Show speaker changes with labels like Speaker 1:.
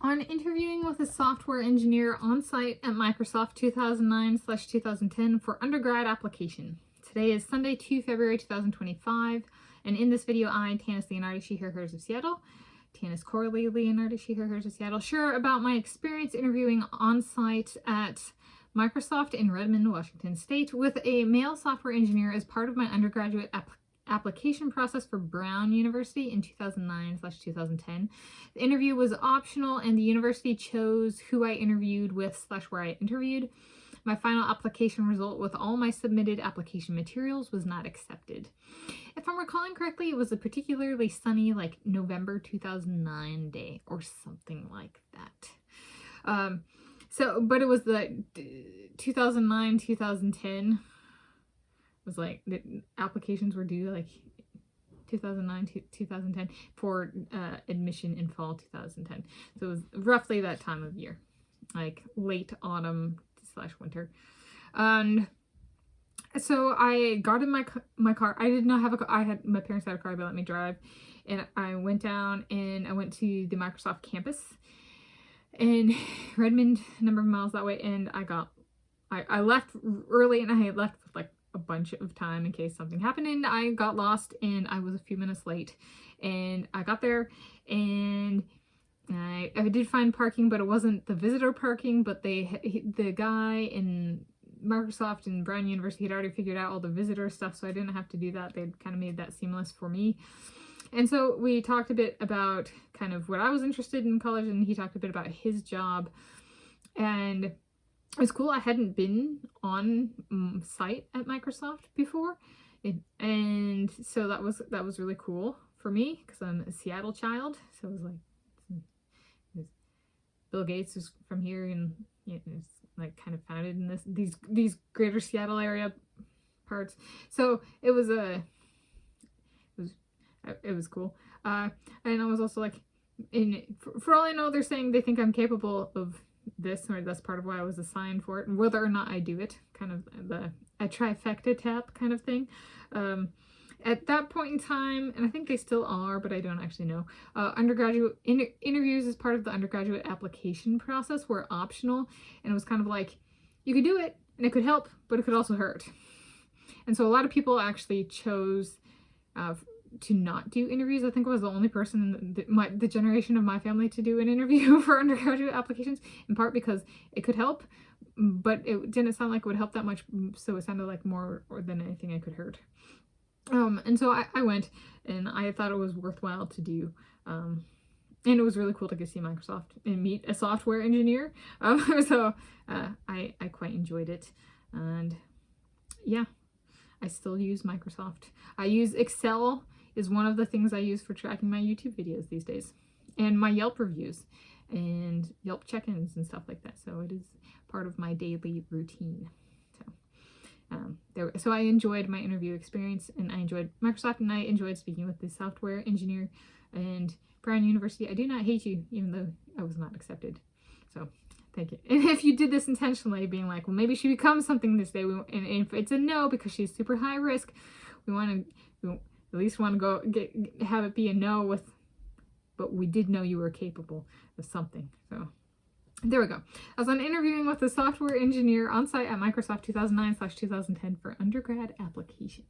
Speaker 1: On interviewing with a software engineer on site at Microsoft 2009/2010 for undergrad application. Today is Sunday, 2 February 2025, and in this video, I, Tanis Leonardi, she, her, hers of Seattle, Tanis Corley Leonardi, she, her, hers of Seattle, share about my experience interviewing on site at Microsoft in Redmond, Washington State, with a male software engineer as part of my undergraduate application process for Brown University in 2009/2010. The interview was optional and the university chose who I interviewed with / where I interviewed. My final application result with all my submitted application materials was not accepted. If I'm recalling correctly, it was a particularly sunny, like November 2009 day or something like that. But it was the 2009-2010 was like the applications were due like 2009-2010 for admission in fall 2010. So it was roughly that time of year, like late autumn / winter. And so I got in my car. I did not have a car. My parents had a car, they let me drive. And I went down and I went to the Microsoft campus in Redmond, a number of miles that way. And I left early, and I had left with like a bunch of time in case something happened, and I got lost and I was a few minutes late, and I got there and I did find parking, but it wasn't the visitor parking, but the guy in Microsoft and Brown University had already figured out all the visitor stuff, so I didn't have to do that. They'd kind of made that seamless for me. And so we talked a bit about kind of what I was interested in college, and he talked a bit about his job, and it was cool. I hadn't been on site at Microsoft before, and so that was really cool for me because I'm a Seattle child. So it was like Bill Gates is from here, and it's like kind of founded in these greater Seattle area parts. So it was cool. And I was also like, for all I know, they're saying they think I'm capable of this, or that's part of why I was assigned for it, and whether or not I do it, kind of a trifecta tap kind of thing. At that point in time, and I think they still are, but I don't actually know, undergraduate interviews as part of the undergraduate application process were optional, and it was kind of like you could do it and it could help, but it could also hurt. And so a lot of people actually chose to not do interviews. I think I was the only person in the generation of my family to do an interview for undergraduate applications, in part because it could help, but it didn't sound like it would help that much, so it sounded like more than anything it could hurt. And so I went, and I thought it was worthwhile to do, and it was really cool to get to see Microsoft and meet a software engineer. So I quite enjoyed it, and yeah, I still use Microsoft. I use Excel is one of the things I use for tracking my YouTube videos these days, and my Yelp reviews and Yelp check-ins and stuff like that. So it is part of my daily routine. So I enjoyed my interview experience, and I enjoyed Microsoft, and I enjoyed speaking with the software engineer. And Brown University, I do not hate you, even though I was not accepted. So thank you. And if you did this intentionally, being like, well, maybe she becomes something this day, and if it's a no because she's super high risk, we at least want to have it be a no but we did know you were capable of something. So there we go. I was on interviewing with a software engineer on site at Microsoft 2009/2010 for undergrad application.